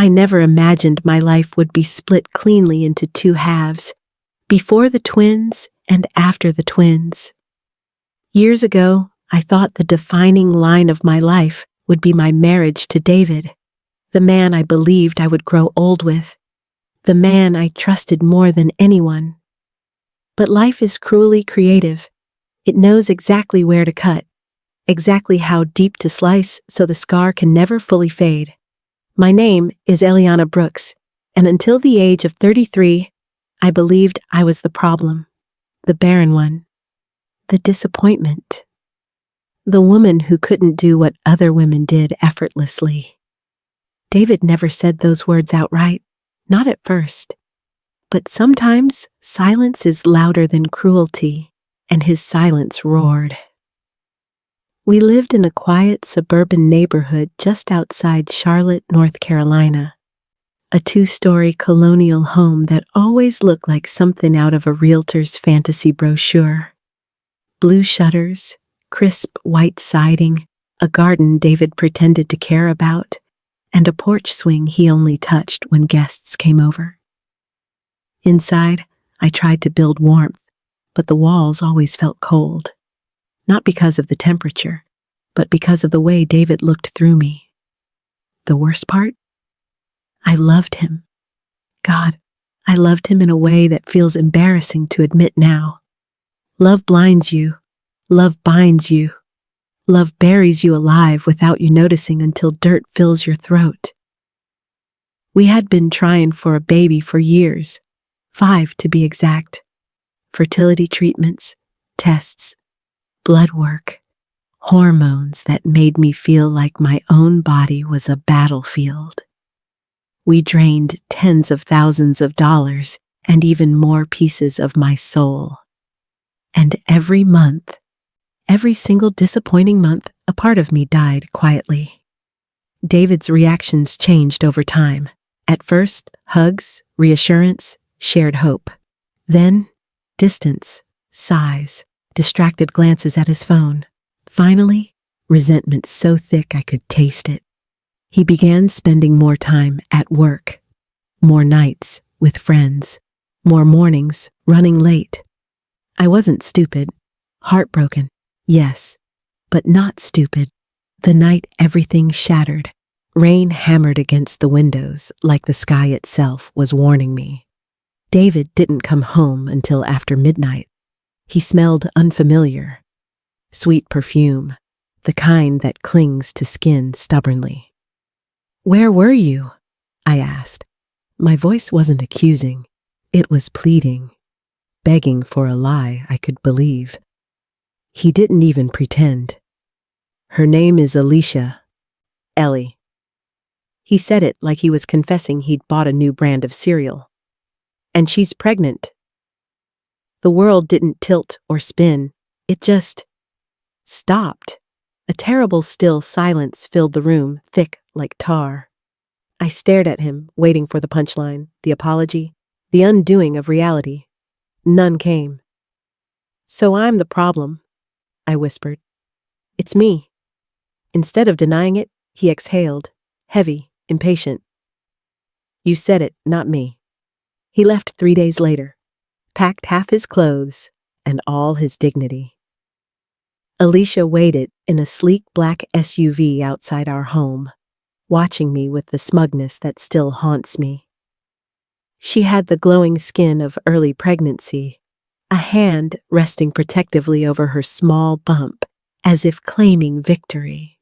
I never imagined my life would be split cleanly into two halves, before the twins and after the twins. Years ago, I thought the defining line of my life would be my marriage to David, the man I believed I would grow old with, the man I trusted more than anyone. But life is cruelly creative. It knows exactly where to cut, exactly how deep to slice so the scar can never fully fade. My name is Eliana Brooks, and until the age of 33, I believed I was the problem, the barren one, the disappointment, the woman who couldn't do what other women did effortlessly. David never said those words outright, not at first. But sometimes silence is louder than cruelty, and his silence roared. We lived in a quiet suburban neighborhood just outside Charlotte, North Carolina, a 2-story colonial home that always looked like something out of a realtor's fantasy brochure. Blue shutters, crisp white siding, a garden David pretended to care about, and a porch swing he only touched when guests came over. Inside, I tried to build warmth, but the walls always felt cold. Not because of the temperature, but because of the way David looked through me. The worst part? I loved him. God, I loved him in a way that feels embarrassing to admit now. Love blinds you. Love binds you. Love buries you alive without you noticing until dirt fills your throat. We had been trying for a baby for years, 5 to be exact. Fertility treatments, tests, blood work, hormones that made me feel like my own body was a battlefield. We drained tens of thousands of dollars and even more pieces of my soul. And every month, every single disappointing month, a part of me died quietly. David's reactions changed over time. At first, hugs, reassurance, shared hope. Then, distance, sighs, distracted glances at his phone. Finally, resentment so thick I could taste it. He began spending more time at work, more nights with friends, more mornings running late. I wasn't stupid, heartbroken, yes, but not stupid. The night everything shattered, rain hammered against the windows like the sky itself was warning me. David didn't come home until after midnight. He smelled unfamiliar. Sweet perfume, the kind that clings to skin stubbornly. "Where were you?" I asked. My voice wasn't accusing. It was pleading, begging for a lie I could believe. He didn't even pretend. "Her name is Alicia. Ellie." He said it like he was confessing he'd bought a new brand of cereal. "And she's pregnant." The world didn't tilt or spin. It just stopped. A terrible still silence filled the room, thick like tar. I stared at him, waiting for the punchline, the apology, the undoing of reality. None came. "So I'm the problem," I whispered. "It's me." Instead of denying it, he exhaled, heavy, impatient. "You said it, not me." He left 3 days later, packed half his clothes and all his dignity. Alicia waited in a sleek black SUV outside our home, watching me with the smugness that still haunts me. She had the glowing skin of early pregnancy, a hand resting protectively over her small bump, as if claiming victory.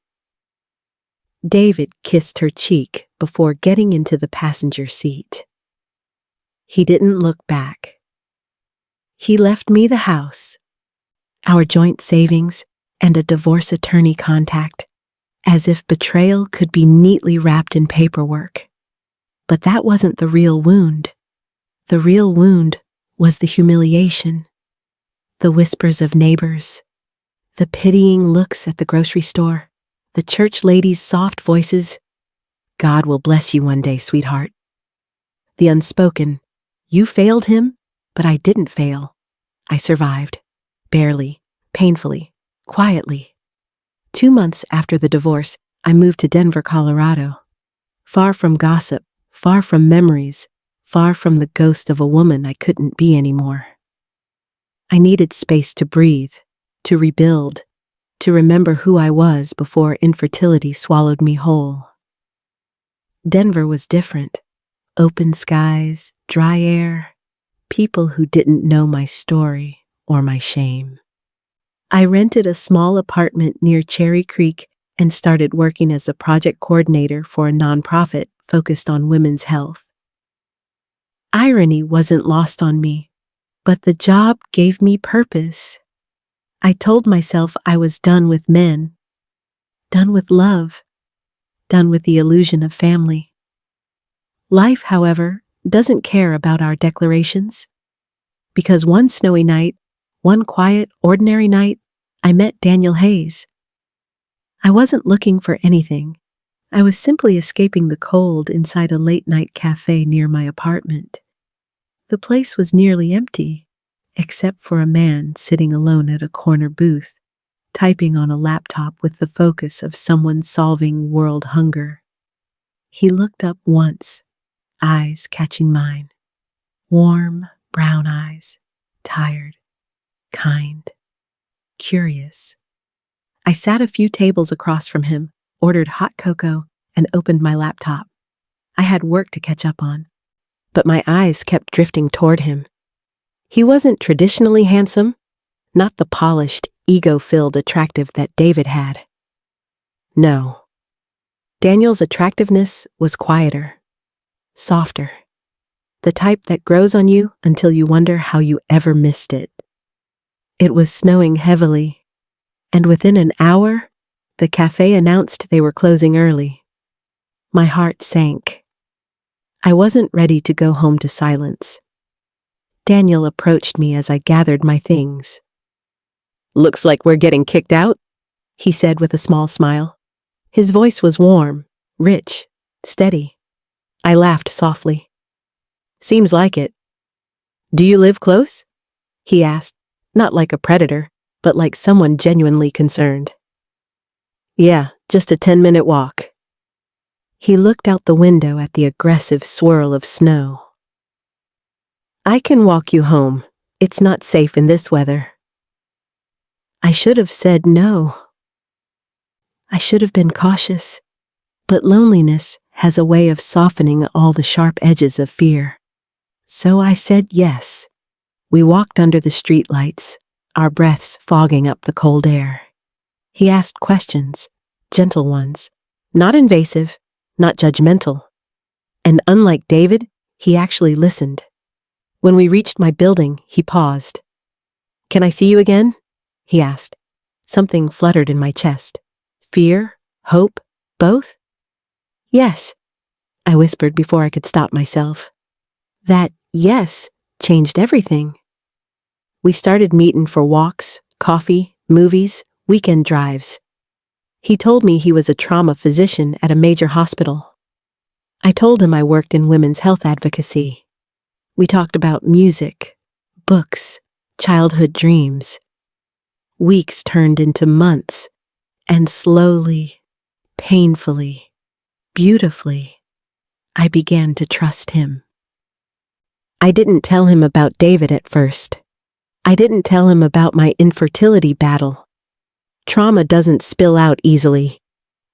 David kissed her cheek before getting into the passenger seat. He didn't look back. He left me the house, our joint savings, and a divorce attorney contact, as if betrayal could be neatly wrapped in paperwork. But that wasn't the real wound. The real wound was the humiliation, the whispers of neighbors, the pitying looks at the grocery store, the church ladies' soft voices, "God will bless you one day, sweetheart." The unspoken, "You failed him, but I didn't fail. I survived, barely, painfully, quietly." 2 months after the divorce, I moved to Denver, Colorado. Far from gossip, far from memories, far from the ghost of a woman I couldn't be anymore. I needed space to breathe, to rebuild, to remember who I was before infertility swallowed me whole. Denver was different. Open skies, dry air, people who didn't know my story or my shame. I rented a small apartment near Cherry Creek and started working as a project coordinator for a nonprofit focused on women's health. Irony wasn't lost on me, but the job gave me purpose. I told myself I was done with men, done with love, done with the illusion of family. Life, however, doesn't care about our declarations. Because one snowy night, one quiet, ordinary night, I met Daniel Hayes. I wasn't looking for anything. I was simply escaping the cold inside a late-night cafe near my apartment. The place was nearly empty, except for a man sitting alone at a corner booth, typing on a laptop with the focus of someone solving world hunger. He looked up once, eyes catching mine. Warm, brown eyes, tired, kind, curious. I sat a few tables across from him, ordered hot cocoa, and opened my laptop. I had work to catch up on, but my eyes kept drifting toward him. He wasn't traditionally handsome, not the polished, ego-filled attractive that David had. No. Daniel's attractiveness was quieter, softer, the type that grows on you until you wonder how you ever missed it. It was snowing heavily, and within an hour, the cafe announced they were closing early. My heart sank. I wasn't ready to go home to silence. Daniel approached me as I gathered my things. "Looks like we're getting kicked out," he said with a small smile. His voice was warm, rich, steady. I laughed softly. "Seems like it. Do you live close?" he asked, not like a predator, but like someone genuinely concerned. "Yeah, just a 10-minute walk." He looked out the window at the aggressive swirl of snow. "I can walk you home. It's not safe in this weather." I should have said no. I should have been cautious, but loneliness has a way of softening all the sharp edges of fear. So I said yes. We walked under the streetlights, our breaths fogging up the cold air. He asked questions, gentle ones, not invasive, not judgmental. And unlike David, he actually listened. When we reached my building, he paused. "Can I see you again?" he asked. Something fluttered in my chest. Fear? Hope? Both? "Yes," I whispered before I could stop myself. That yes changed everything. We started meeting for walks, coffee, movies, weekend drives. He told me he was a trauma physician at a major hospital. I told him I worked in women's health advocacy. We talked about music, books, childhood dreams. Weeks turned into months, and slowly, painfully, beautifully, I began to trust him. I didn't tell him about David at first. I didn't tell him about my infertility battle. Trauma doesn't spill out easily.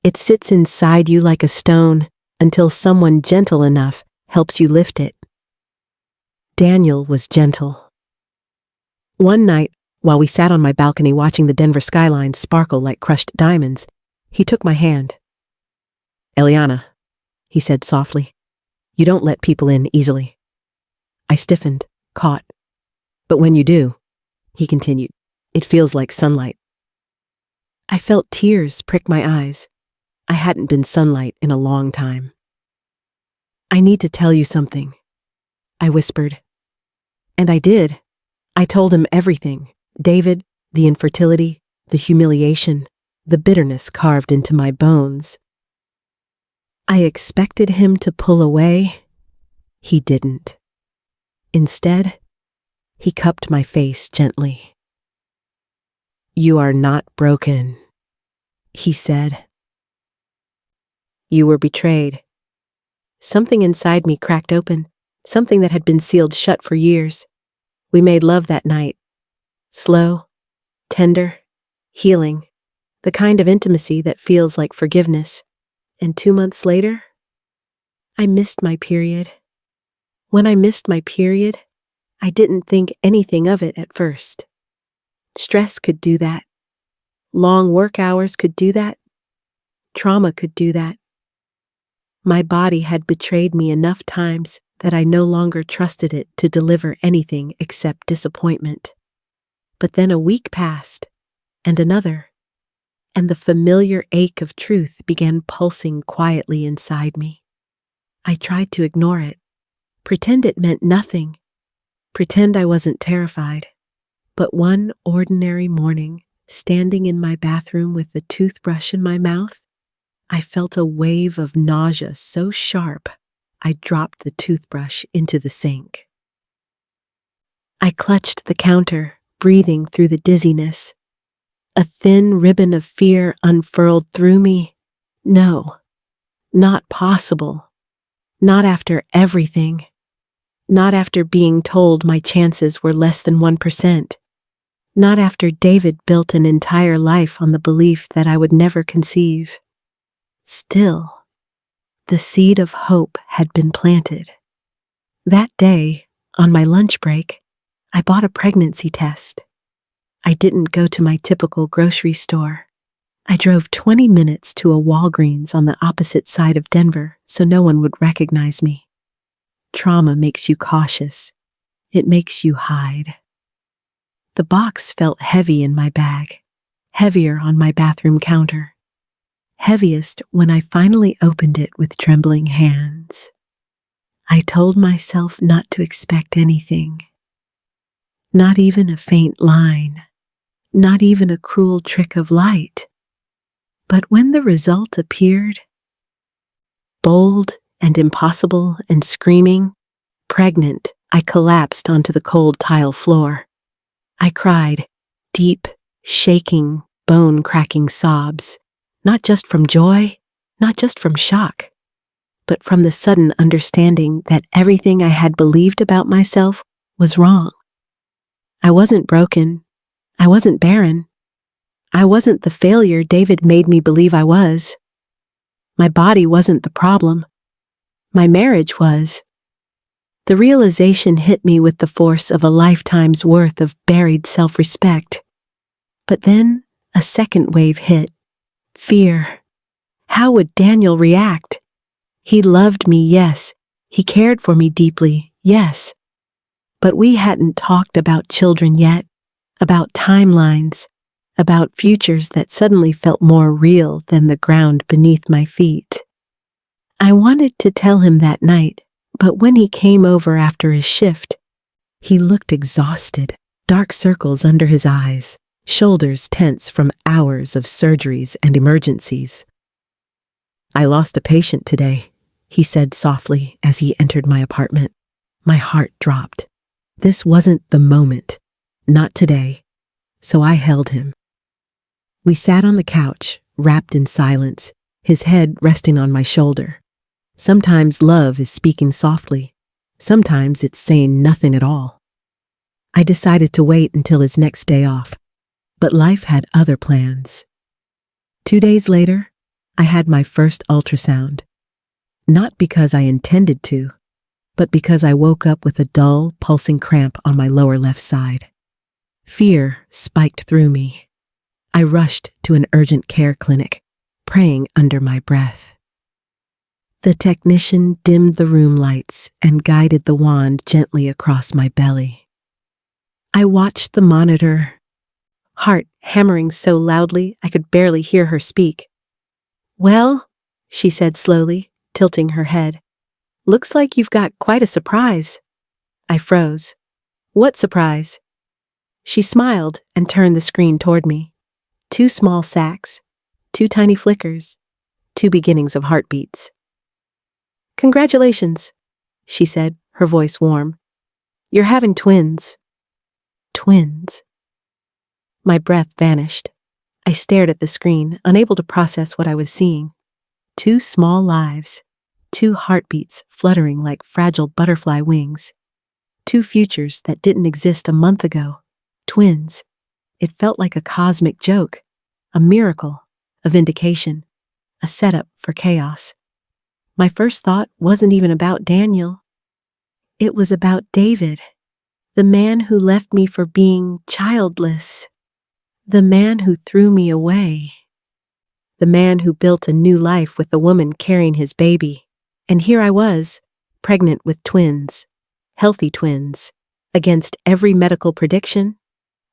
It sits inside you like a stone until someone gentle enough helps you lift it. Daniel was gentle. One night, while we sat on my balcony watching the Denver skyline sparkle like crushed diamonds, he took my hand. "Eliana," he said softly, "you don't let people in easily." I stiffened, caught. "But when you do," he continued, "it feels like sunlight." I felt tears prick my eyes. I hadn't been sunlight in a long time. "I need to tell you something," I whispered. And I did. I told him everything. David, the infertility, the humiliation, the bitterness carved into my bones. I expected him to pull away. He didn't. Instead, he cupped my face gently. "You are not broken," he said. "You were betrayed. Something inside me cracked open, something that had been sealed shut for years. We made love that night. Slow, tender, healing, the kind of intimacy that feels like forgiveness. And 2 months later, I missed my period. When I missed my period, I didn't think anything of it at first. Stress could do that. Long work hours could do that. Trauma could do that. My body had betrayed me enough times that I no longer trusted it to deliver anything except disappointment. But then a week passed, and another, and the familiar ache of truth began pulsing quietly inside me. I tried to ignore it, pretend it meant nothing, pretend I wasn't terrified. But one ordinary morning, standing in my bathroom with the toothbrush in my mouth, I felt a wave of nausea so sharp, I dropped the toothbrush into the sink. I clutched the counter, breathing through the dizziness. A thin ribbon of fear unfurled through me. No, not possible. Not after everything. Not after being told my chances were less than 1%. Not after David built an entire life on the belief that I would never conceive. Still, the seed of hope had been planted. That day, on my lunch break, I bought a pregnancy test. I didn't go to my typical grocery store. I drove 20 minutes to a Walgreens on the opposite side of Denver so no one would recognize me. Trauma makes you cautious. It makes you hide. The box felt heavy in my bag, heavier on my bathroom counter. Heaviest when I finally opened it with trembling hands. I told myself not to expect anything. Not even a faint line. Not even a cruel trick of light. But when the result appeared, bold and impossible and screaming, pregnant, I collapsed onto the cold tile floor. I cried, deep, shaking, bone-cracking sobs, not just from joy, not just from shock, but from the sudden understanding that everything I had believed about myself was wrong. I wasn't broken. I wasn't barren. I wasn't the failure David made me believe I was. My body wasn't the problem. My marriage was. The realization hit me with the force of a lifetime's worth of buried self-respect. But then a second wave hit. Fear. How would Daniel react? He loved me, yes. He cared for me deeply, yes. But we hadn't talked about children yet, about timelines, about futures that suddenly felt more real than the ground beneath my feet. I wanted to tell him that night, but when he came over after his shift, he looked exhausted, dark circles under his eyes, shoulders tense from hours of surgeries and emergencies. "I lost a patient today," he said softly as he entered my apartment. My heart dropped. This wasn't the moment, not today, so I held him. We sat on the couch, wrapped in silence, his head resting on my shoulder. Sometimes love is speaking softly. Sometimes it's saying nothing at all. I decided to wait until his next day off, but life had other plans. 2 days later, I had my first ultrasound. Not because I intended to, but because I woke up with a dull, pulsing cramp on my lower left side. Fear spiked through me. I rushed to an urgent care clinic, praying under my breath. The technician dimmed the room lights and guided the wand gently across my belly. I watched the monitor, heart hammering so loudly I could barely hear her speak. "Well," she said slowly, tilting her head, "looks like you've got quite a surprise." I froze. "What surprise?" She smiled and turned the screen toward me. 2 small sacs, 2 tiny flickers, 2 beginnings of heartbeats. "Congratulations," she said, her voice warm. "You're having twins." Twins. My breath vanished. I stared at the screen, unable to process what I was seeing. 2 small lives. 2 heartbeats fluttering like fragile butterfly wings. 2 futures that didn't exist a month ago. Twins. It felt like a cosmic joke, a miracle, a vindication, a setup for chaos. My first thought wasn't even about Daniel. It was about David, the man who left me for being childless, the man who threw me away, the man who built a new life with the woman carrying his baby. And here I was, pregnant with twins, healthy twins, against every medical prediction,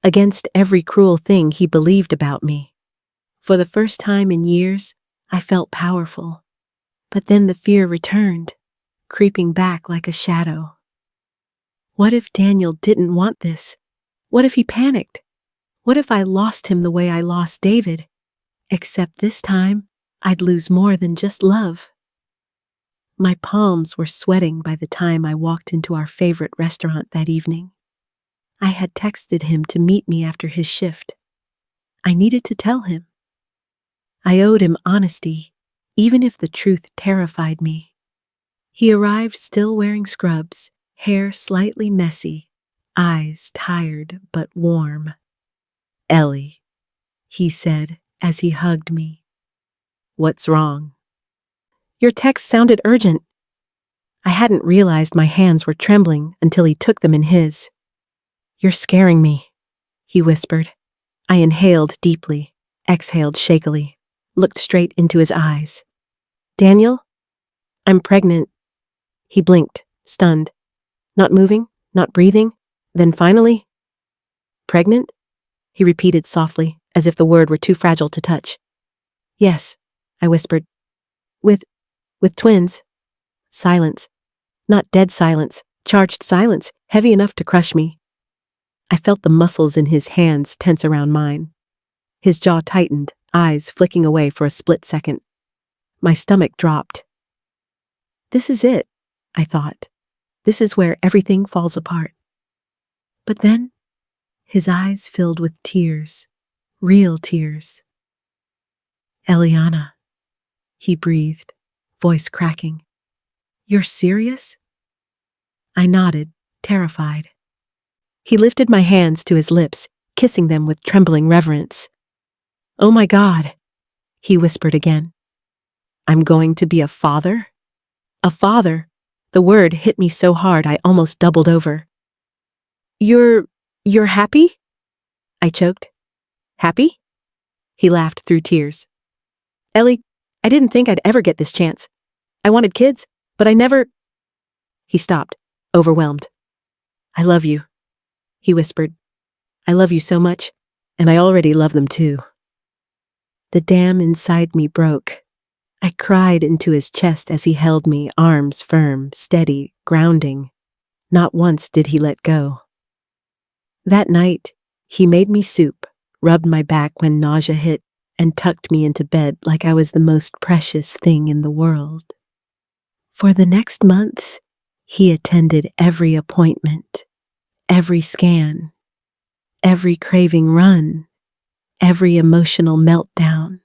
against every cruel thing he believed about me. For the first time in years, I felt powerful. But then the fear returned, creeping back like a shadow. What if Daniel didn't want this? What if he panicked? What if I lost him the way I lost David? Except this time, I'd lose more than just love. My palms were sweating by the time I walked into our favorite restaurant that evening. I had texted him to meet me after his shift. I needed to tell him. I owed him honesty, even if the truth terrified me. He arrived still wearing scrubs, hair slightly messy, eyes tired but warm. "Ellie," he said as he hugged me. "What's wrong?" "Your text sounded urgent." I hadn't realized my hands were trembling until he took them in his. "You're scaring me," he whispered. I inhaled deeply, exhaled shakily, looked straight into his eyes. "Daniel, I'm pregnant." He blinked, stunned. Not moving, not breathing. Then finally, "Pregnant?" he repeated softly, as if the word were too fragile to touch. "Yes," I whispered. With twins." Silence. Not dead silence, charged silence, heavy enough to crush me. I felt the muscles in his hands tense around mine. His jaw tightened, eyes flicking away for a split second. My stomach dropped. This is it, I thought. This is where everything falls apart. But then, his eyes filled with tears, real tears. "Eliana," he breathed, voice cracking. "You're serious?" I nodded, terrified. He lifted my hands to his lips, kissing them with trembling reverence. "Oh my God," he whispered again. "I'm going to be a father?" A father. The word hit me so hard I almost doubled over. You're happy?" I choked. "Happy?" He laughed through tears. "Ellie, I didn't think I'd ever get this chance. I wanted kids, but I never—" He stopped, overwhelmed. "I love you," he whispered. "I love you so much, and I already love them too." The dam inside me broke. I cried into his chest as he held me, arms firm, steady, grounding. Not once did he let go. That night, he made me soup, rubbed my back when nausea hit, and tucked me into bed like I was the most precious thing in the world. For the next months, he attended every appointment, every scan, every craving run, every emotional meltdown.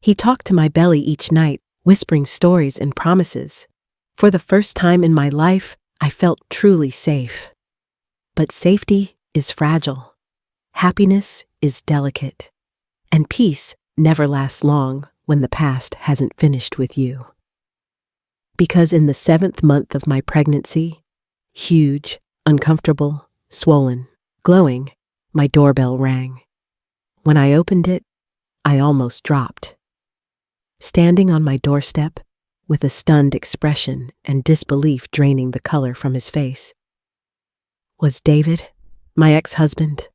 He talked to my belly each night, whispering stories and promises. For the first time in my life, I felt truly safe. But safety is fragile. Happiness is delicate. And peace never lasts long when the past hasn't finished with you. Because in the 7th month of my pregnancy, huge, uncomfortable, swollen, glowing, my doorbell rang. When I opened it, I almost dropped. Standing on my doorstep, with a stunned expression and disbelief draining the color from his face, was David, my ex-husband,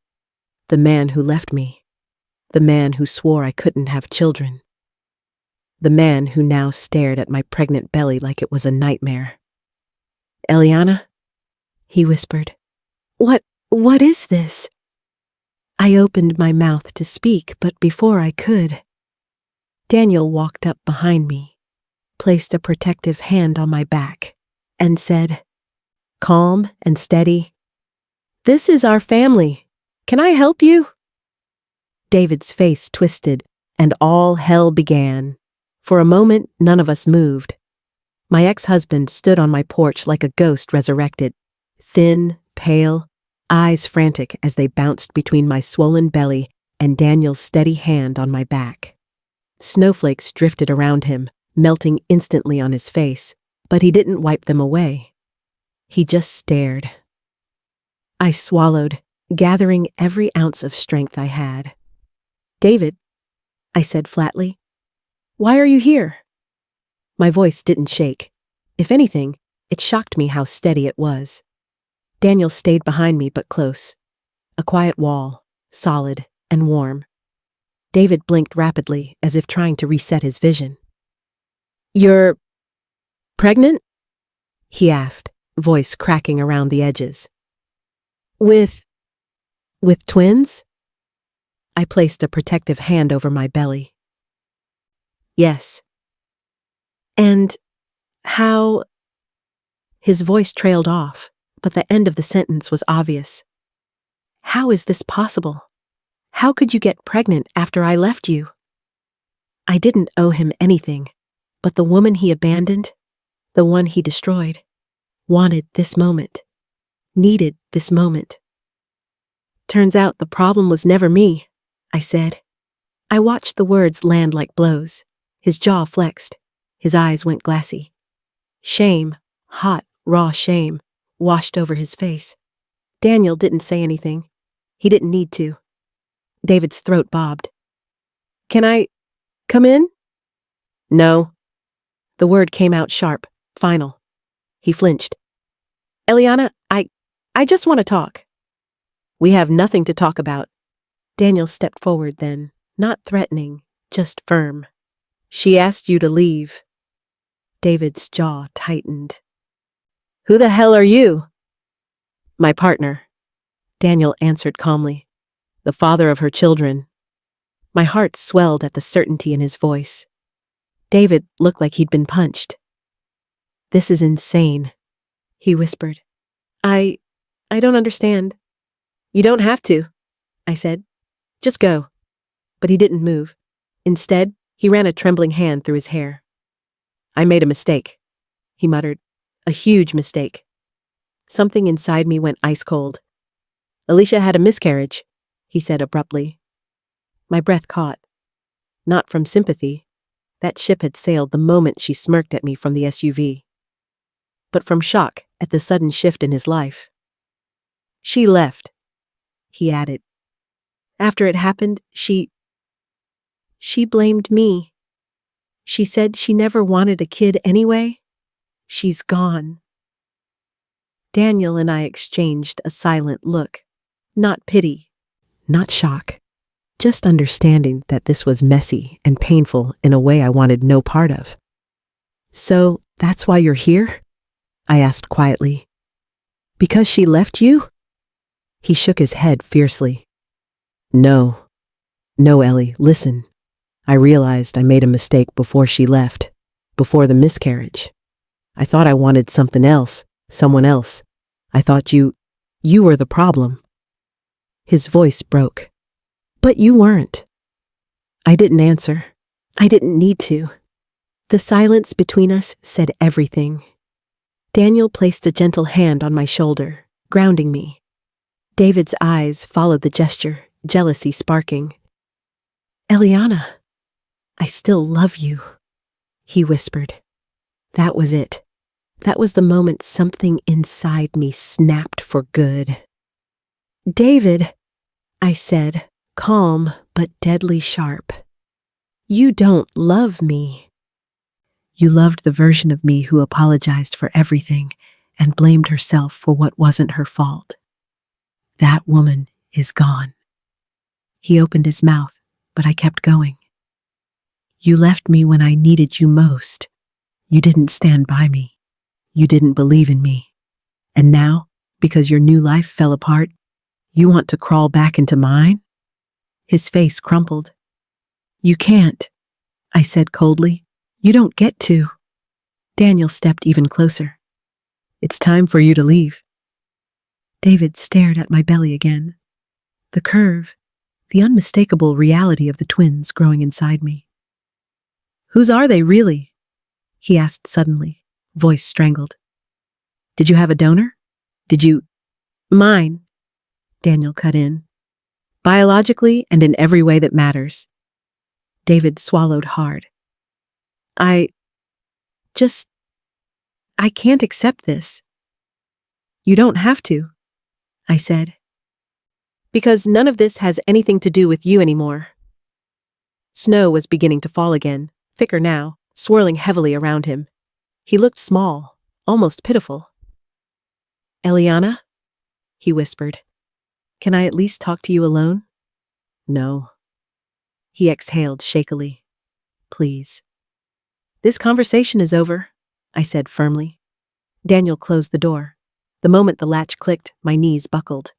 the man who left me, the man who swore I couldn't have children, the man who now stared at my pregnant belly like it was a nightmare. "Eliana," he whispered. What is this?" I opened my mouth to speak, but before I could, Daniel walked up behind me, placed a protective hand on my back, and said, calm and steady, "This is our family. Can I help you?" David's face twisted, and all hell began. For a moment, none of us moved. My ex-husband stood on my porch like a ghost resurrected, thin, pale, eyes frantic as they bounced between my swollen belly and Daniel's steady hand on my back. Snowflakes drifted around him, melting instantly on his face, but he didn't wipe them away. He just stared. I swallowed, gathering every ounce of strength I had. "David," I said flatly, "why are you here?" My voice didn't shake. If anything, it shocked me how steady it was. Daniel stayed behind me but close. A quiet wall, solid and warm. David blinked rapidly as if trying to reset his vision. "You're pregnant?" he asked, voice cracking around the edges. With twins?" I placed a protective hand over my belly. "Yes." "And how—" His voice trailed off, but the end of the sentence was obvious. "How is this possible? How could you get pregnant after I left you?" I didn't owe him anything, but the woman he abandoned, the one he destroyed, wanted this moment, needed this moment. "Turns out the problem was never me," I said. I watched the words land like blows. His jaw flexed. His eyes went glassy. Shame, hot, raw shame, washed over his face. Daniel didn't say anything. He didn't need to. David's throat bobbed. "Can I come in?" "No." The word came out sharp, final. He flinched. "Eliana, I just want to talk." "We have nothing to talk about." Daniel stepped forward then, not threatening, just firm. "She asked you to leave." David's jaw tightened. "Who the hell are you?" "My partner," Daniel answered calmly. "The father of her children." My heart swelled at the certainty in his voice. David looked like he'd been punched. "This is insane," he whispered. I don't understand." "You don't have to," I said. "Just go." But he didn't move. Instead, he ran a trembling hand through his hair. "I made a mistake," he muttered. "A huge mistake." Something inside me went ice cold. "Alicia had a miscarriage," he said abruptly. My breath caught. Not from sympathy. That ship had sailed the moment she smirked at me from the SUV. But from shock at the sudden shift in his life. "She left," he added. "After it happened, she blamed me. She said she never wanted a kid anyway. She's gone." Daniel and I exchanged a silent look. Not pity, not shock. Just understanding that this was messy and painful in a way I wanted no part of. "So, that's why you're here?" I asked quietly. "Because she left you?" He shook his head fiercely. No, Ellie, listen. I realized I made a mistake before she left, before the miscarriage. I thought I wanted something else, someone else. I thought you were the problem." His voice broke. "But you weren't." I didn't answer. I didn't need to. The silence between us said everything. Daniel placed a gentle hand on my shoulder, grounding me. David's eyes followed the gesture, jealousy sparking. "Eliana, I still love you," he whispered. That was it. That was the moment something inside me snapped for good. "David," I said, calm but deadly sharp. "You don't love me." "You loved the version of me who apologized for everything and blamed herself for what wasn't her fault. That woman is gone." He opened his mouth, but I kept going. "You left me when I needed you most. You didn't stand by me. You didn't believe in me. And now, because your new life fell apart, you want to crawl back into mine?" His face crumpled. "You can't," I said coldly. "You don't get to." Daniel stepped even closer. "It's time for you to leave." David stared at my belly again. The curve, the unmistakable reality of the twins growing inside me. "Whose are they really?" he asked suddenly, voice strangled. Did you have a donor? Did you? Mine, Daniel cut in. Biologically and in every way that matters. David swallowed hard. I can't accept this. You don't have to, I said. Because none of this has anything to do with you anymore. Snow was beginning to fall again, thicker now, swirling heavily around him. He looked small, almost pitiful. Eliana? He whispered. Can I at least talk to you alone? No. He exhaled shakily. Please. This conversation is over, I said firmly. Daniel closed the door. The moment the latch clicked, my knees buckled.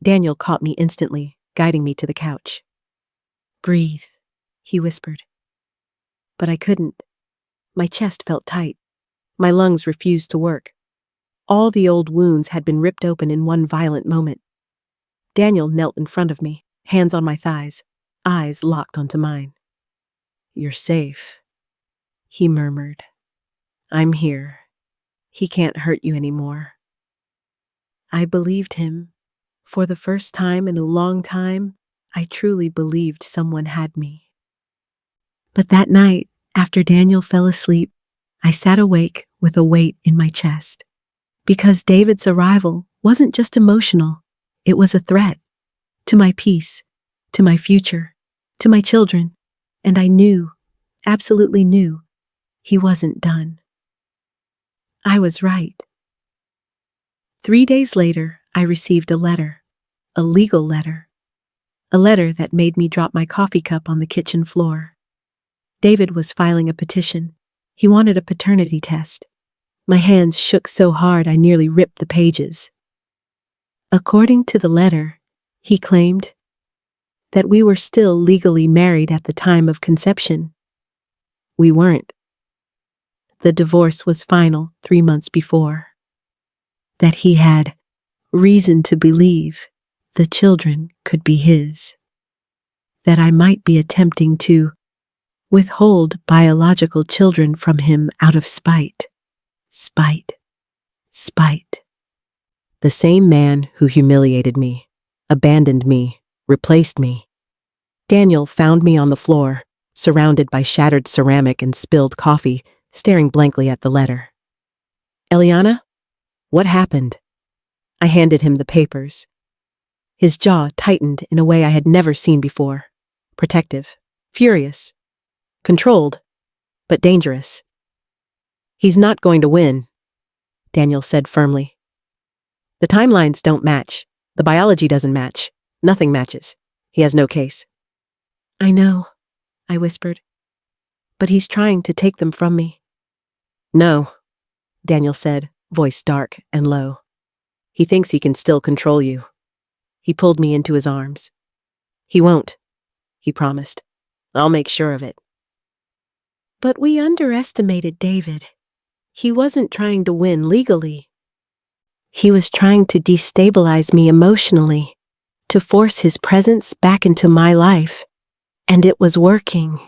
Daniel caught me instantly, guiding me to the couch. Breathe, he whispered. But I couldn't. My chest felt tight. My lungs refused to work. All the old wounds had been ripped open in one violent moment. Daniel knelt in front of me, hands on my thighs, eyes locked onto mine. You're safe, he murmured. I'm here. He can't hurt you anymore. I believed him. For the first time in a long time, I truly believed someone had me. But that night, after Daniel fell asleep, I sat awake with a weight in my chest. Because David's arrival wasn't just emotional, it was a threat. To my peace, to my future, to my children, and I knew, absolutely knew, he wasn't done. I was right. 3 days later, I received a letter, a legal letter, a letter that made me drop my coffee cup on the kitchen floor. David was filing a petition. He wanted a paternity test. My hands shook so hard I nearly ripped the pages. According to the letter, he claimed that we were still legally married at the time of conception. We weren't. The divorce was final 3 months before. That he had reason to believe the children could be his. That I might be attempting to withhold biological children from him out of spite. Spite. Spite. The same man who humiliated me, abandoned me, replaced me. Daniel found me on the floor, surrounded by shattered ceramic and spilled coffee, staring blankly at the letter. Eliana, what happened? I handed him the papers. His jaw tightened in a way I had never seen before. Protective, furious, controlled, but dangerous. He's not going to win, Daniel said firmly. The timelines don't match. The biology doesn't match. Nothing matches. He has no case. I know, I whispered. But he's trying to take them from me. No, Daniel said, voice dark and low. He thinks he can still control you. He pulled me into his arms. He won't, he promised. I'll make sure of it. But we underestimated David. He wasn't trying to win legally. He was trying to destabilize me emotionally, to force his presence back into my life. And it was working.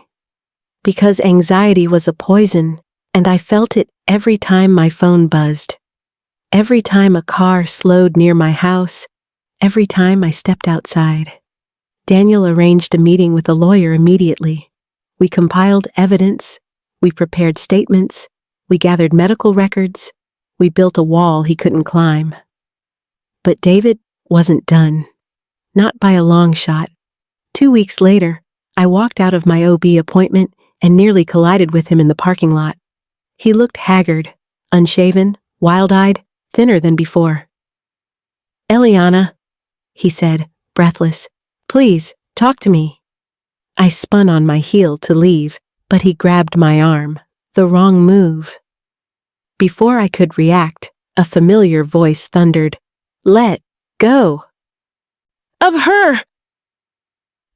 Because anxiety was a poison, and I felt it every time my phone buzzed. Every time a car slowed near my house, every time I stepped outside. Daniel arranged a meeting with a lawyer immediately. We compiled evidence, we prepared statements, we gathered medical records, we built a wall he couldn't climb. But David wasn't done. Not by a long shot. 2 weeks later, I walked out of my OB appointment and nearly collided with him in the parking lot. He looked haggard, unshaven, wild-eyed, thinner than before. Eliana, he said, breathless, please, talk to me. I spun on my heel to leave, but he grabbed my arm. The wrong move. Before I could react, a familiar voice thundered, Let go. Of her!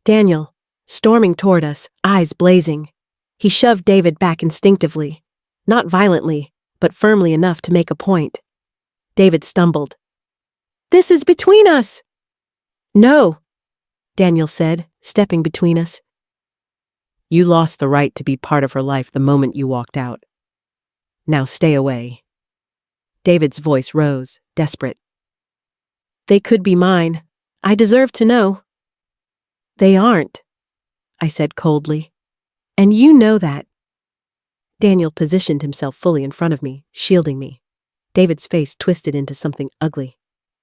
Daniel, storming toward us, eyes blazing. He shoved David back instinctively, not violently, but firmly enough to make a point. David stumbled. This is between us! No, Daniel said, stepping between us. You lost the right to be part of her life the moment you walked out. Now stay away." David's voice rose, desperate. "They could be mine. I deserve to know." "They aren't," I said coldly. "And you know that." Daniel positioned himself fully in front of me, shielding me. David's face twisted into something ugly,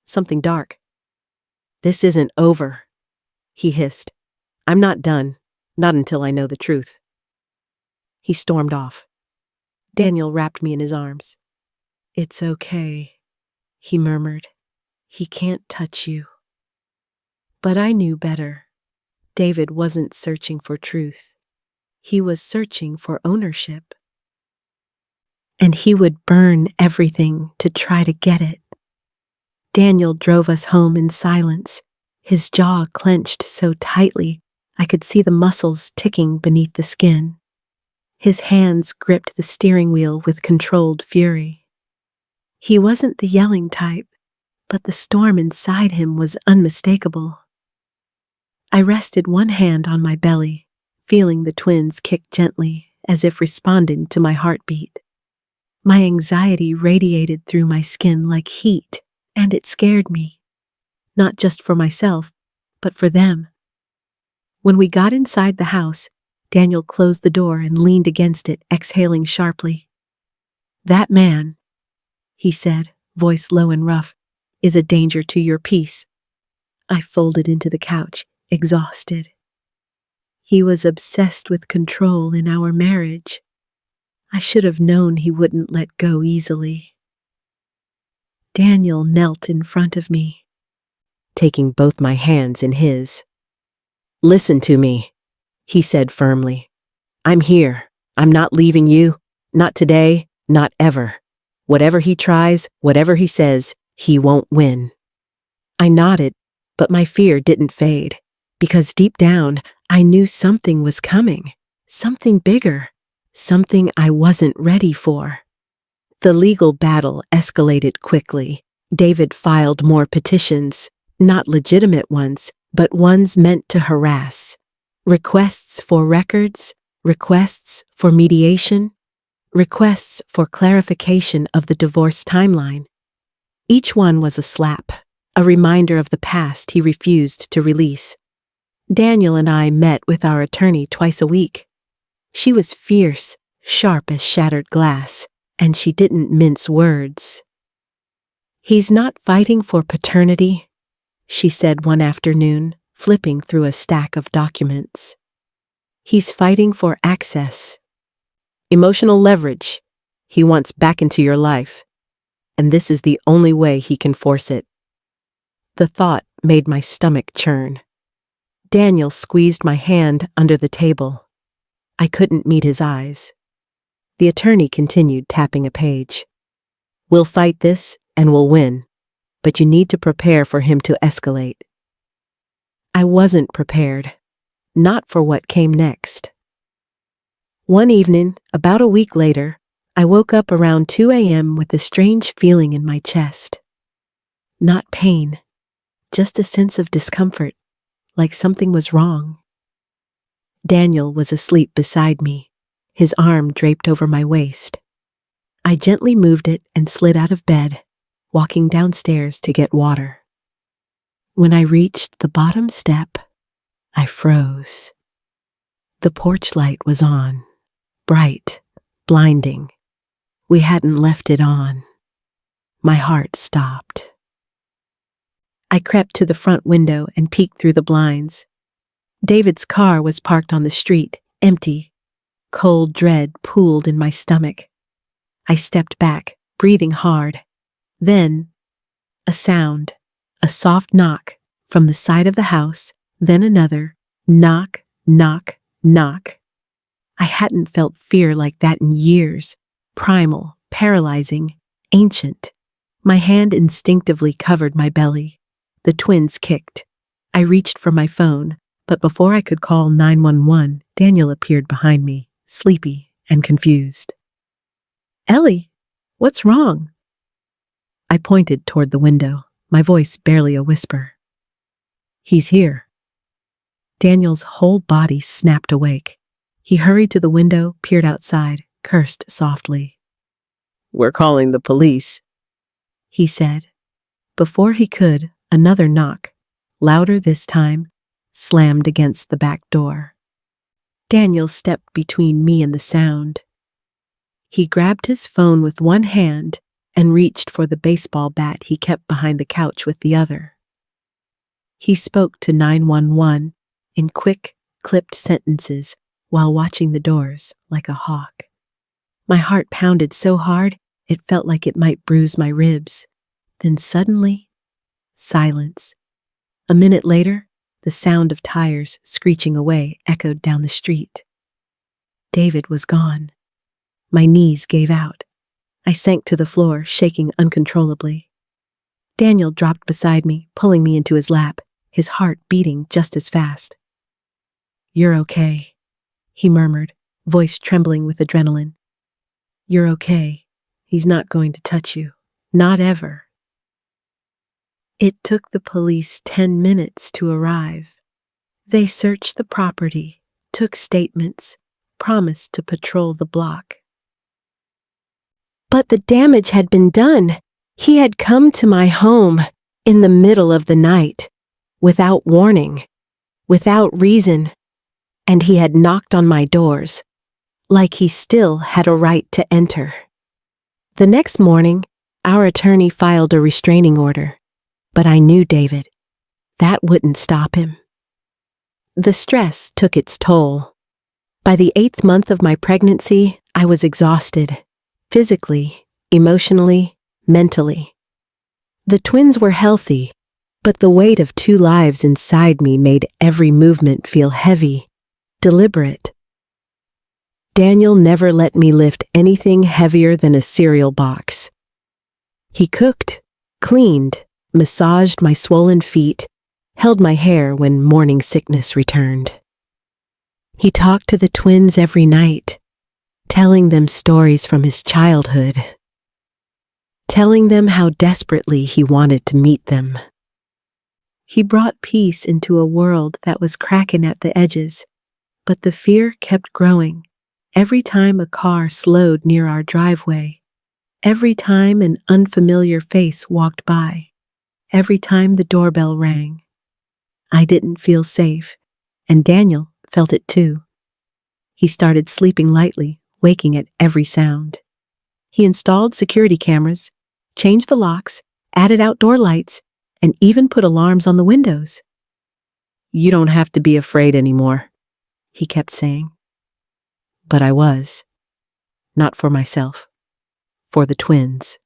something dark. "This isn't over," he hissed. "I'm not done, not until I know the truth." He stormed off. Daniel wrapped me in his arms. "It's okay," he murmured. "He can't touch you." But I knew better. David wasn't searching for truth. He was searching for ownership. And he would burn everything to try to get it. Daniel drove us home in silence, his jaw clenched so tightly I could see the muscles ticking beneath the skin. His hands gripped the steering wheel with controlled fury. He wasn't the yelling type, but the storm inside him was unmistakable. I rested one hand on my belly, feeling the twins kick gently, as if responding to my heartbeat. My anxiety radiated through my skin like heat, and it scared me. Not just for myself, but for them. When we got inside the house, Daniel closed the door and leaned against it, exhaling sharply. "That man," he said, voice low and rough, "is a danger to your peace." I folded into the couch, exhausted. He was obsessed with control in our marriage. I should have known he wouldn't let go easily. Daniel knelt in front of me, taking both my hands in his. "Listen to me," he said firmly. "I'm here. I'm not leaving you. Not today, not ever. Whatever he tries, whatever he says, he won't win." I nodded, but my fear didn't fade, because deep down, I knew something was coming, something bigger, something I wasn't ready for. The legal battle escalated quickly. David filed more petitions, not legitimate ones, but ones meant to harass. Requests for records, requests for mediation, requests for clarification of the divorce timeline. Each one was a slap, a reminder of the past he refused to release. Daniel and I met with our attorney twice a week. She was fierce, sharp as shattered glass, and she didn't mince words. "He's not fighting for paternity," she said one afternoon, flipping through a stack of documents. "He's fighting for access. Emotional leverage. He wants back into your life. And this is the only way he can force it." The thought made my stomach churn. Daniel squeezed my hand under the table. I couldn't meet his eyes. The attorney continued tapping a page. "We'll fight this and we'll win, but you need to prepare for him to escalate." I wasn't prepared, not for what came next. One evening, about a week later, I woke up around 2 a.m. with a strange feeling in my chest. Not pain, just a sense of discomfort, like something was wrong. Daniel was asleep beside me, his arm draped over my waist. I gently moved it and slid out of bed, walking downstairs to get water. When I reached the bottom step, I froze. The porch light was on, bright, blinding. We hadn't left it on. My heart stopped. I crept to the front window and peeked through the blinds. David's car was parked on the street, empty. Cold dread pooled in my stomach. I stepped back, breathing hard. Then, a sound, a soft knock from the side of the house, then another, knock, knock, knock. I hadn't felt fear like that in years, primal, paralyzing, ancient. My hand instinctively covered my belly. The twins kicked. I reached for my phone, but before I could call 911, Daniel appeared behind me, sleepy and confused. "Ellie, what's wrong?" I pointed toward the window, my voice barely a whisper. "He's here." Daniel's whole body snapped awake. He hurried to the window, peered outside, cursed softly. "We're calling the police," he said. Before he could, another knock, louder this time, slammed against the back door. Daniel stepped between me and the sound. He grabbed his phone with one hand and reached for the baseball bat he kept behind the couch with the other. He spoke to 911 in quick, clipped sentences while watching the doors like a hawk. My heart pounded so hard it felt like it might bruise my ribs. Then suddenly, silence. A minute later, the sound of tires screeching away echoed down the street. David was gone. My knees gave out. I sank to the floor, shaking uncontrollably. Daniel dropped beside me, pulling me into his lap, his heart beating just as fast. "You're okay," he murmured, voice trembling with adrenaline. "You're okay. He's not going to touch you. Not ever." It took the police 10 minutes to arrive. They searched the property, took statements, promised to patrol the block. But the damage had been done. He had come to my home in the middle of the night, without warning, without reason, and he had knocked on my doors, like he still had a right to enter. The next morning, our attorney filed a restraining order, but I knew David. That wouldn't stop him. The stress took its toll. By the 8th month of my pregnancy, I was exhausted. Physically, emotionally, mentally. The twins were healthy, but the weight of 2 lives inside me made every movement feel heavy, deliberate. Daniel never let me lift anything heavier than a cereal box. He cooked, cleaned, massaged my swollen feet, held my hair when morning sickness returned. He talked to the twins every night, telling them stories from his childhood, telling them how desperately he wanted to meet them. He brought peace into a world that was cracking at the edges, but the fear kept growing every time a car slowed near our driveway, every time an unfamiliar face walked by, every time the doorbell rang. I didn't feel safe, and Daniel felt it too. He started sleeping lightly, waking at every sound. He installed security cameras, changed the locks, added outdoor lights, and even put alarms on the windows. "You don't have to be afraid anymore," he kept saying. But I was. Not for myself. For the twins.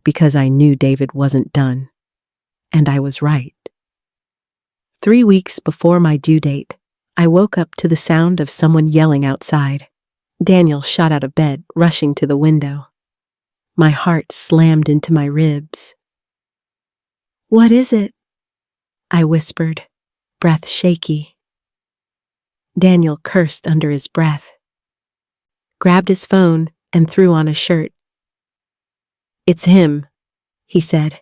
Because I knew David wasn't done. And I was right. 3 weeks before my due date, I woke up to the sound of someone yelling outside. Daniel shot out of bed, rushing to the window. My heart slammed into my ribs. "What is it?" I whispered, breath shaky. Daniel cursed under his breath, grabbed his phone, and threw on a shirt. "It's him," he said,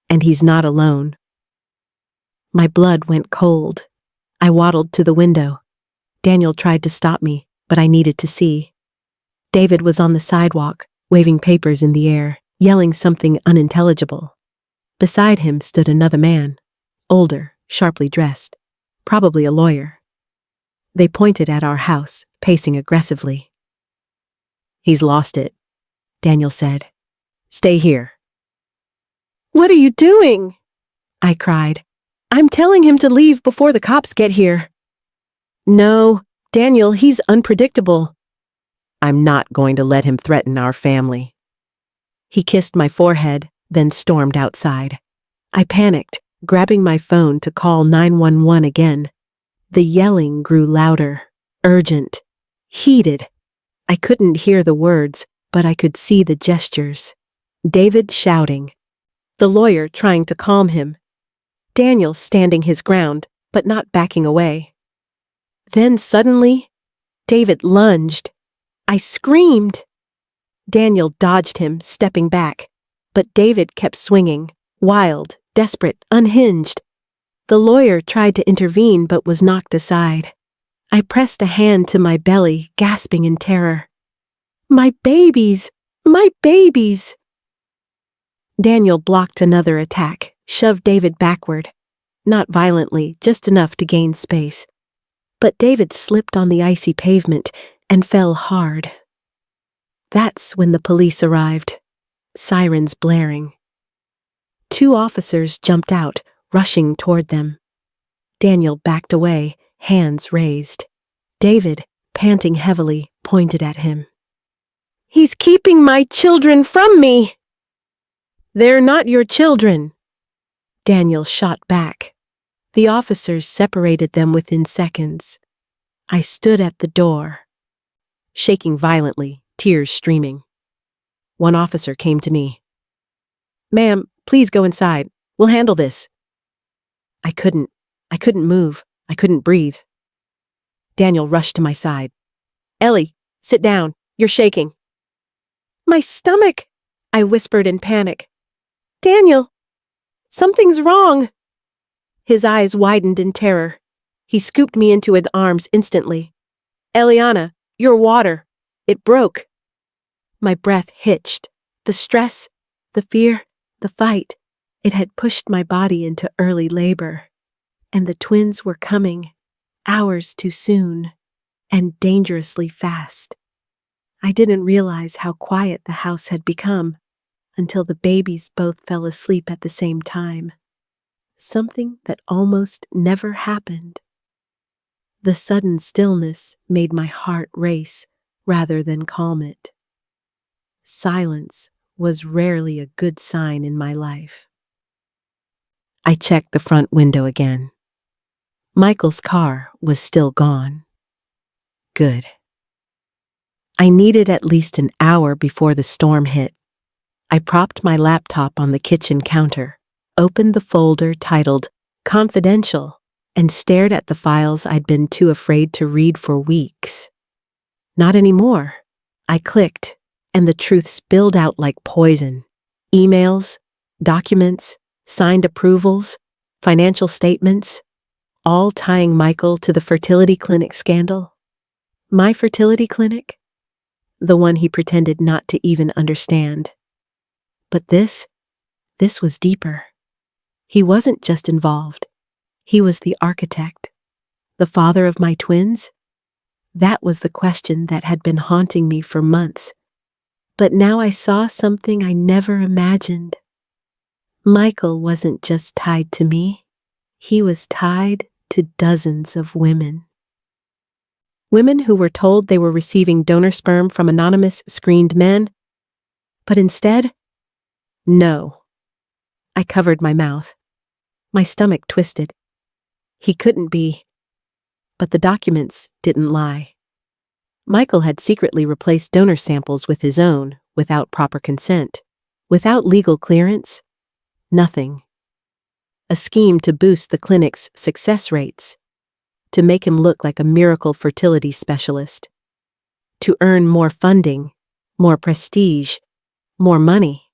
"and he's not alone." My blood went cold. I waddled to the window. Daniel tried to stop me, but I needed to see. David was on the sidewalk, waving papers in the air, yelling something unintelligible. Beside him stood another man, older, sharply dressed, probably a lawyer. They pointed at our house, pacing aggressively. "He's lost it," Daniel said. "Stay here." "What are you doing?" I cried. "I'm telling him to leave before the cops get here." "No, Daniel, he's unpredictable." "I'm not going to let him threaten our family." He kissed my forehead, then stormed outside. I panicked, grabbing my phone to call 911 again. The yelling grew louder, urgent, heated. I couldn't hear the words, but I could see the gestures. David shouting. The lawyer trying to calm him. Daniel standing his ground, but not backing away. Then suddenly, David lunged. I screamed. Daniel dodged him, stepping back, but David kept swinging, wild, desperate, unhinged. The lawyer tried to intervene but was knocked aside. I pressed a hand to my belly, gasping in terror. "My babies! My babies! Daniel blocked another attack, shoved David backward. Not violently, just enough to gain space. But David slipped on the icy pavement and fell hard. That's when the police arrived, sirens blaring. 2 officers jumped out, rushing toward them. Daniel backed away, hands raised. David, panting heavily, pointed at him. "He's keeping my children from me!" "They're not your children," Daniel shot back. The officers separated them within seconds. I stood at the door, shaking violently, tears streaming. One officer came to me. "Ma'am, please go inside. We'll handle this." I couldn't move. I couldn't breathe. Daniel rushed to my side. "Ellie, sit down. You're shaking." "My stomach," I whispered in panic. "Daniel, something's wrong." His eyes widened in terror. He scooped me into his arms instantly. "Eliana, your water. It broke." My breath hitched. The stress, the fear, the fight. It had pushed my body into early labor. And the twins were coming, hours too soon, and dangerously fast. I didn't realize how quiet the house had become until the babies both fell asleep at the same time. Something that almost never happened. The sudden stillness made my heart race rather than calm it. Silence was rarely a good sign in my life. I checked the front window again. Michael's car was still gone. Good. I needed at least an hour before the storm hit. I propped my laptop on the kitchen counter, opened the folder titled Confidential, and stared at the files I'd been too afraid to read for weeks. Not anymore. I clicked, and the truth spilled out like poison. Emails, documents, signed approvals, financial statements, all tying Michael to the fertility clinic scandal. My fertility clinic? The one he pretended not to even understand. But this was deeper. He wasn't just involved. He was the architect. The father of my twins? That was the question that had been haunting me for months. But now I saw something I never imagined. Michael wasn't just tied to me. He was tied to dozens of women. Women who were told they were receiving donor sperm from anonymous screened men. But instead, no. I covered my mouth. My stomach twisted. He couldn't be. But the documents didn't lie. Michael had secretly replaced donor samples with his own, without proper consent, without legal clearance. Nothing. A scheme to boost the clinic's success rates, to make him look like a miracle fertility specialist, to earn more funding, more prestige, more money.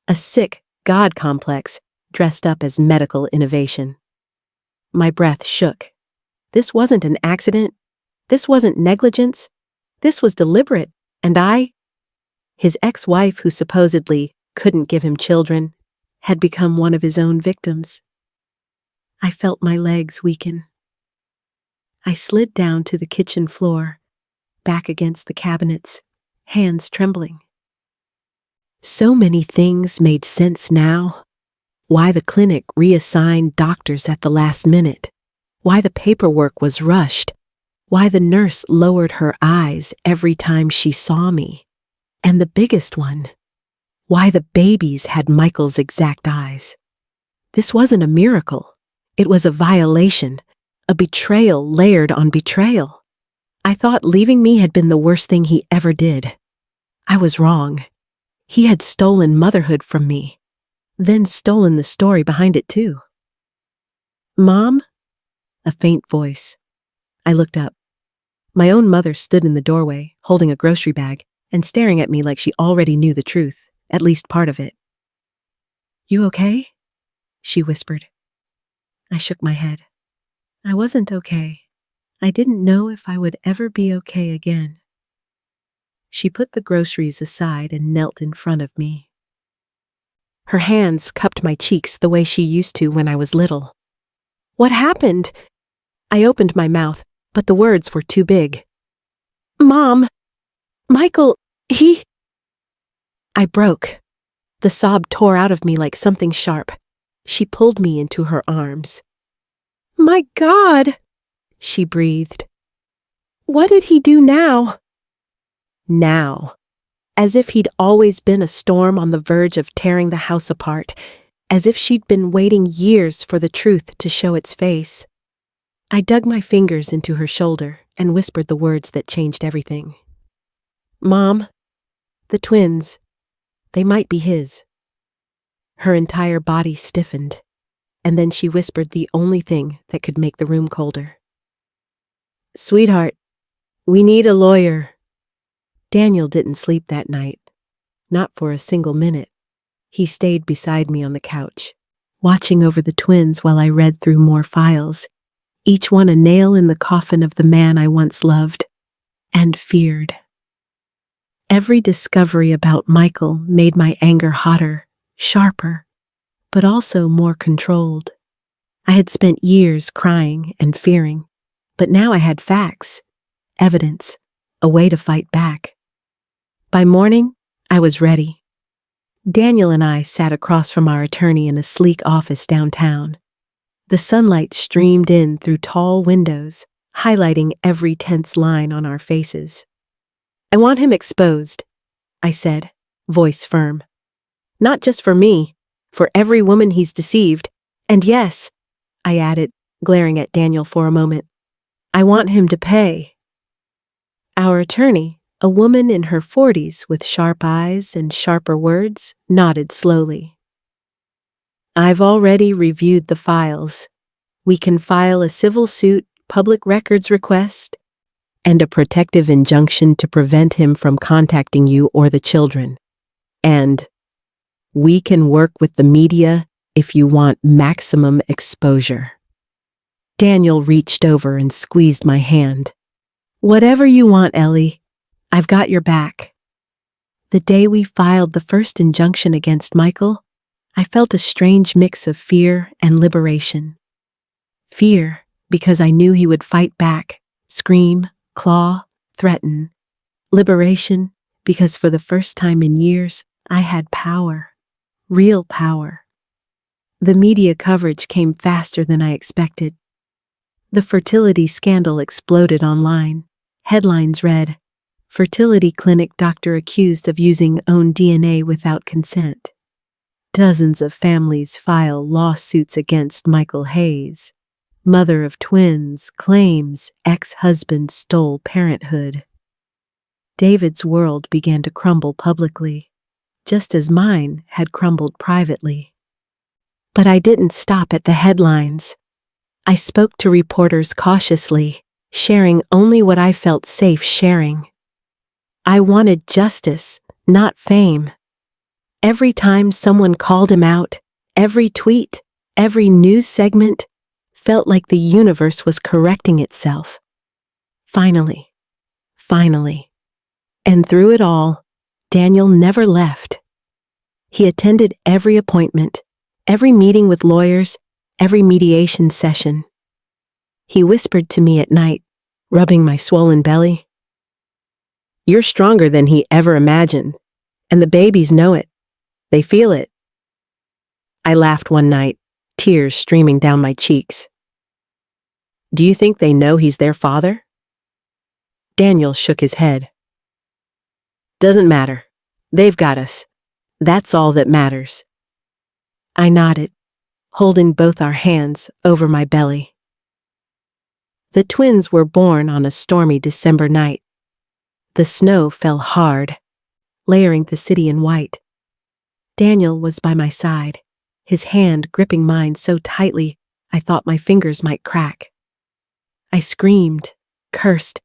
A sick God complex dressed up as medical innovation. My breath shook. This wasn't an accident. This wasn't negligence. This was deliberate. And his ex-wife who supposedly couldn't give him children, had become one of his own victims. I felt my legs weaken. I slid down to the kitchen floor, back against the cabinets, hands trembling. So many things made sense now. Why the clinic reassigned doctors at the last minute. Why the paperwork was rushed. Why the nurse lowered her eyes every time she saw me. And the biggest one, why the babies had Michael's exact eyes. This wasn't a miracle. It was a violation, a betrayal layered on betrayal. I thought leaving me had been the worst thing he ever did. I was wrong. He had stolen motherhood from me, then stolen the story behind it too. "Mom?" A faint voice. I looked up. My own mother stood in the doorway, holding a grocery bag, and staring at me like she already knew the truth, at least part of it. "You okay?" she whispered. I shook my head. I wasn't okay. I didn't know if I would ever be okay again. She put the groceries aside and knelt in front of me. Her hands cupped my cheeks the way she used to when I was little. "What happened?" I opened my mouth, but the words were too big. "Mom, Michael, he—" I broke. The sob tore out of me like something sharp. She pulled me into her arms. "My God," she breathed. "What did he do now?" Now. As if he'd always been a storm on the verge of tearing the house apart, as if she'd been waiting years for the truth to show its face. I dug my fingers into her shoulder and whispered the words that changed everything. "Mom, the twins, they might be his." Her entire body stiffened, and then she whispered the only thing that could make the room colder. "Sweetheart, we need a lawyer." Daniel didn't sleep that night, not for a single minute. He stayed beside me on the couch, watching over the twins while I read through more files, each one a nail in the coffin of the man I once loved and feared. Every discovery about Michael made my anger hotter, sharper, but also more controlled. I had spent years crying and fearing, but now I had facts, evidence, a way to fight back. By morning, I was ready. Daniel and I sat across from our attorney in a sleek office downtown. The sunlight streamed in through tall windows, highlighting every tense line on our faces. "I want him exposed," I said, voice firm. "Not just for me, for every woman he's deceived. And yes," I added, glaring at Daniel for a moment, "I want him to pay." Our attorney, a woman in her 40s with sharp eyes and sharper words, nodded slowly. "I've already reviewed the files. We can file a civil suit, public records request, and a protective injunction to prevent him from contacting you or the children. And we can work with the media if you want maximum exposure." Daniel reached over and squeezed my hand. "Whatever you want, Ellie. I've got your back." The day we filed the first injunction against Michael, I felt a strange mix of fear and liberation. Fear, because I knew he would fight back, scream, claw, threaten. Liberation, because for the first time in years, I had power. Real power. The media coverage came faster than I expected. The fertility scandal exploded online. Headlines read, "Fertility clinic doctor accused of using own DNA without consent." Dozens of families file lawsuits against Michael Hayes. Mother of twins claims ex-husband stole parenthood. David's world began to crumble publicly, just as mine had crumbled privately. But I didn't stop at the headlines. I spoke to reporters cautiously, sharing only what I felt safe sharing. I wanted justice, not fame. Every time someone called him out, every tweet, every news segment, felt like the universe was correcting itself. Finally. And through it all, Daniel never left. He attended every appointment, every meeting with lawyers, every mediation session. He whispered to me at night, rubbing my swollen belly, "You're stronger than he ever imagined, and the babies know it. They feel it." I laughed one night, tears streaming down my cheeks. "Do you think they know he's their father?" Daniel shook his head. "Doesn't matter. They've got us. That's all that matters." I nodded, holding both our hands over my belly. The twins were born on a stormy December night. The snow fell hard, layering the city in white. Daniel was by my side, his hand gripping mine so tightly I thought my fingers might crack. I screamed, cursed,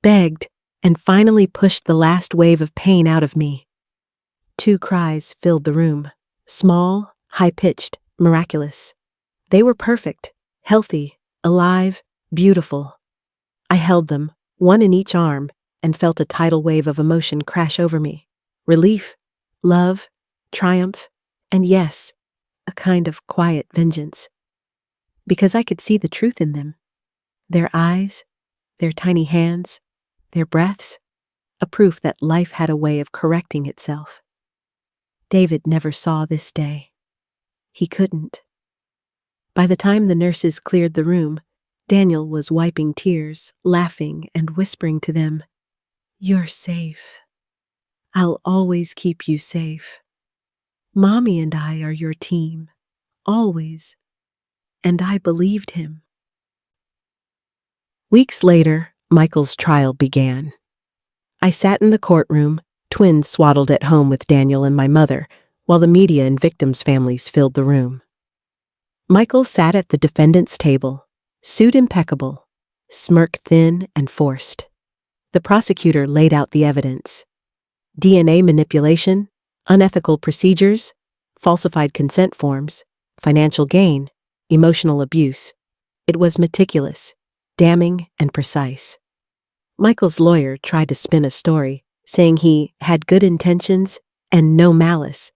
begged, and finally pushed the last wave of pain out of me. 2 cries filled the room, small, high-pitched, miraculous. They were perfect, healthy, alive, beautiful. I held them, one in each arm, and felt a tidal wave of emotion crash over me. Relief, love, triumph, and yes, a kind of quiet vengeance. Because I could see the truth in them. Their eyes, their tiny hands, their breaths, a proof that life had a way of correcting itself. David never saw this day. He couldn't. By the time the nurses cleared the room, Daniel was wiping tears, laughing, and whispering to them, "You're safe. I'll always keep you safe. Mommy and I are your team, always." And I believed him. Weeks later, Michael's trial began. I sat in the courtroom, twins swaddled at home with Daniel and my mother, while the media and victims' families filled the room. Michael sat at the defendant's table, suit impeccable, smirk thin and forced. The prosecutor laid out the evidence: DNA manipulation, unethical procedures, falsified consent forms, financial gain, emotional abuse. It was meticulous, damning, and precise. Michael's lawyer tried to spin a story, saying he had good intentions and no malice.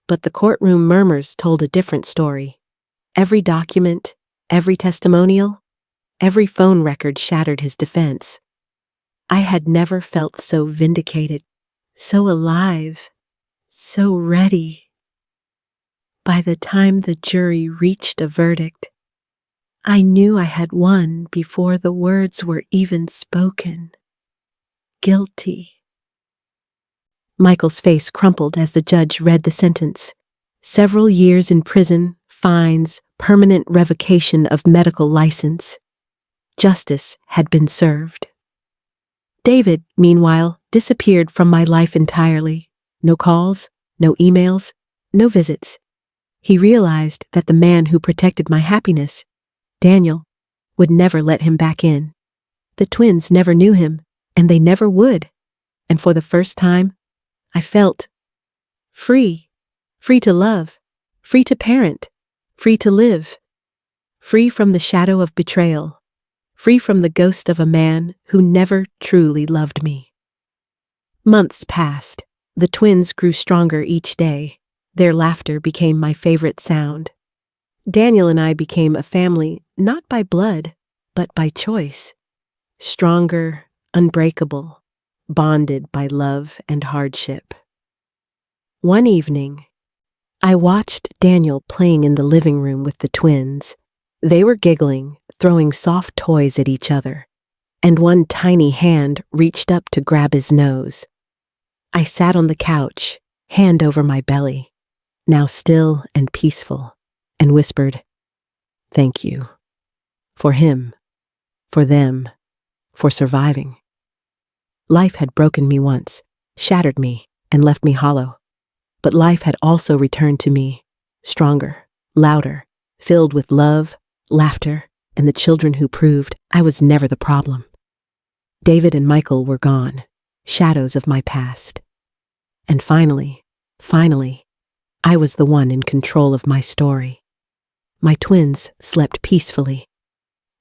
But the courtroom murmurs told a different story. Every document, every testimonial, every phone record shattered his defense. I had never felt so vindicated, so alive, so ready. By the time the jury reached a verdict, I knew I had won before the words were even spoken. Guilty. Michael's face crumpled as the judge read the sentence. Several years in prison, fines, permanent revocation of medical license. Justice had been served. David, meanwhile, disappeared from my life entirely. No calls, no emails, no visits. He realized that the man who protected my happiness, Daniel, would never let him back in. The twins never knew him, and they never would. And for the first time, I felt free. Free to love. Free to parent. Free to live. Free from the shadow of betrayal. Free from the ghost of a man who never truly loved me. Months passed. The twins grew stronger each day. Their laughter became my favorite sound. Daniel and I became a family, not by blood, but by choice. Stronger, unbreakable, bonded by love and hardship. One evening, I watched Daniel playing in the living room with the twins. They were giggling, throwing soft toys at each other, and one tiny hand reached up to grab his nose. I sat on the couch, hand over my belly, now still and peaceful, and whispered, "Thank you. For him, for them, for surviving." Life had broken me once, shattered me, and left me hollow. But life had also returned to me, stronger, louder, filled with love, laughter, and the children who proved I was never the problem. David and Michael were gone, shadows of my past. And finally, I was the one in control of my story. My twins slept peacefully.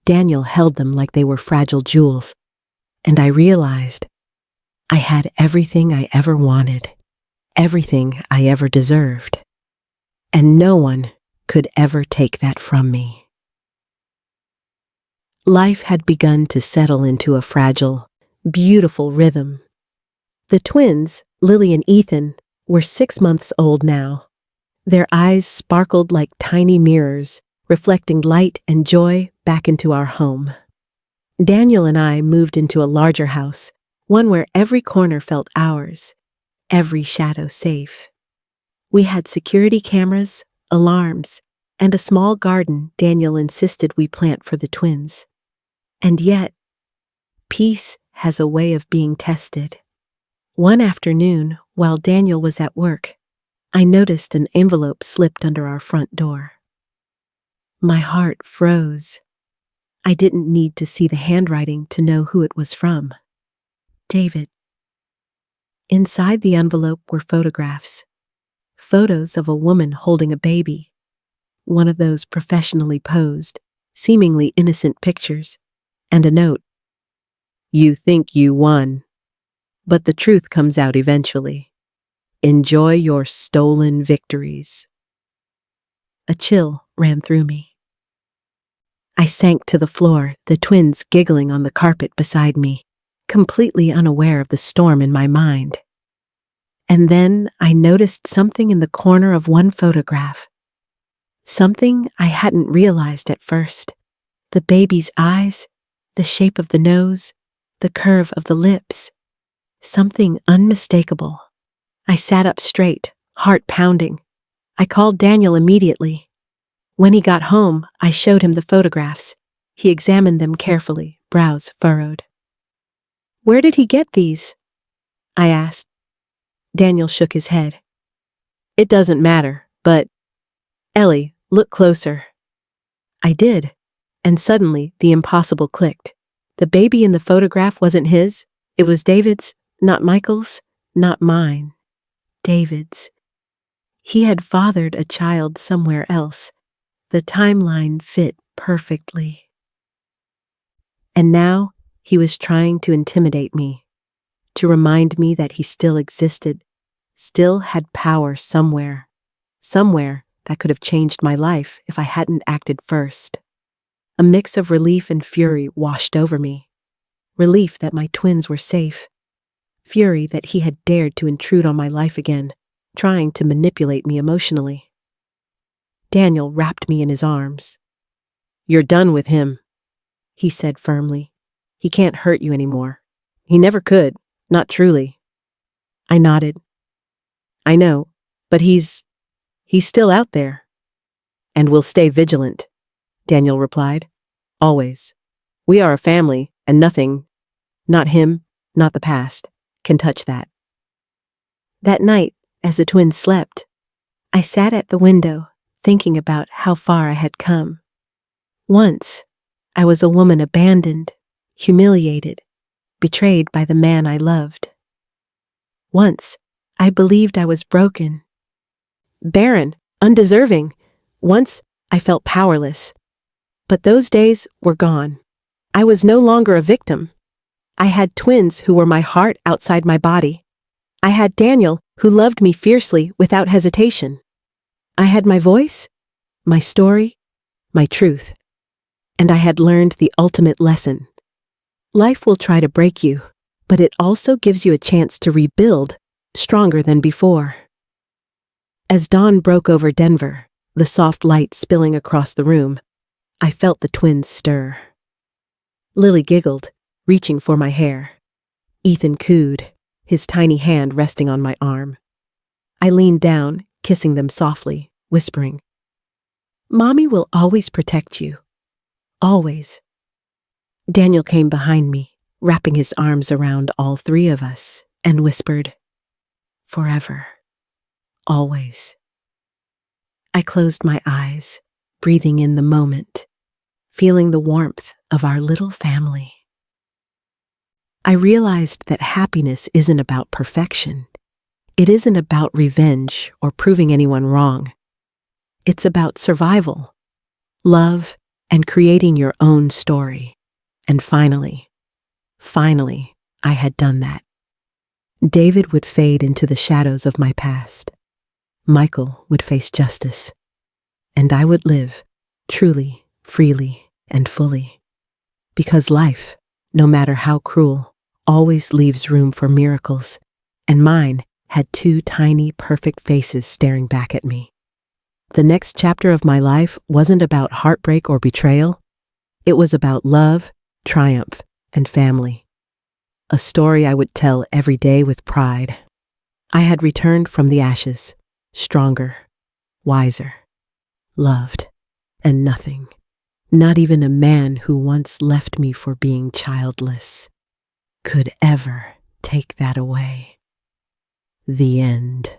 Daniel held them like they were fragile jewels, and I realized I had everything I ever wanted, everything I ever deserved, and no one could ever take that from me. Life had begun to settle into a fragile, beautiful rhythm. The twins, Lily and Ethan, were 6 months old now. Their eyes sparkled like tiny mirrors, reflecting light and joy back into our home. Daniel and I moved into a larger house, one where every corner felt ours, every shadow safe. We had security cameras, alarms, and a small garden Daniel insisted we plant for the twins. And yet, peace has a way of being tested. One afternoon, while Daniel was at work, I noticed an envelope slipped under our front door. My heart froze. I didn't need to see the handwriting to know who it was from. David. Inside the envelope were photographs. Photos of a woman holding a baby. One of those professionally posed, seemingly innocent pictures. And a note. "You think you won, But the truth comes out eventually. Enjoy your stolen victories. A chill ran through me. I sank to the floor, the twins giggling on the carpet beside me, completely unaware of the storm in my mind. And then I noticed something in the corner of one photograph. Something I hadn't realized at first. The baby's eyes, the shape of the nose, the curve of the lips. Something unmistakable. I sat up straight, heart pounding. I called Daniel immediately. When he got home, I showed him the photographs. He examined them carefully, brows furrowed. "Where did he get these?" I asked. Daniel shook his head. "It doesn't matter, but... Ellie, look closer." I did, and suddenly the impossible clicked. The baby in the photograph wasn't his. It was David's, not Michael's, not mine. David's. He had fathered a child somewhere else. The timeline fit perfectly. And now he was trying to intimidate me, to remind me that he still existed, still had power somewhere that could have changed my life if I hadn't acted first. A mix of relief and fury washed over me. Relief that my twins were safe. Fury that he had dared to intrude on my life again, trying to manipulate me emotionally. Daniel wrapped me in his arms. "You're done with him," he said firmly. "He can't hurt you anymore. He never could, not truly." I nodded. "I know, but he's still out there." "And we'll stay vigilant," Daniel replied. "Always. We are a family, and nothing, not him, not the past, can touch that." That night, as the twins slept, I sat at the window, thinking about how far I had come. Once, I was a woman abandoned, humiliated, betrayed by the man I loved. Once, I believed I was broken, barren, undeserving. Once, I felt powerless. But those days were gone. I was no longer a victim. I had twins who were my heart outside my body. I had Daniel, who loved me fiercely without hesitation. I had my voice, my story, my truth. And I had learned the ultimate lesson. Life will try to break you, but it also gives you a chance to rebuild, stronger than before. As dawn broke over Denver, the soft light spilling across the room, I felt the twins stir. Lily giggled, reaching for my hair. Ethan cooed, his tiny hand resting on my arm. I leaned down, kissing them softly, whispering, "Mommy will always protect you. Always." Daniel came behind me, wrapping his arms around all three of us, and whispered, "Forever. Always." I closed my eyes, breathing in the moment, feeling the warmth of our little family. I realized that happiness isn't about perfection. It isn't about revenge or proving anyone wrong. It's about survival, love, and creating your own story. And finally, I had done that. David would fade into the shadows of my past. Michael would face justice. And I would live, truly, freely, and fully. Because life, no matter how cruel, always leaves room for miracles, and mine had two tiny, perfect faces staring back at me. The next chapter of my life wasn't about heartbreak or betrayal. It was about love, triumph, and family. A story I would tell every day with pride. I had returned from the ashes, stronger, wiser, loved, and nothing, not even a man who once left me for being childless, could ever take that away. The end.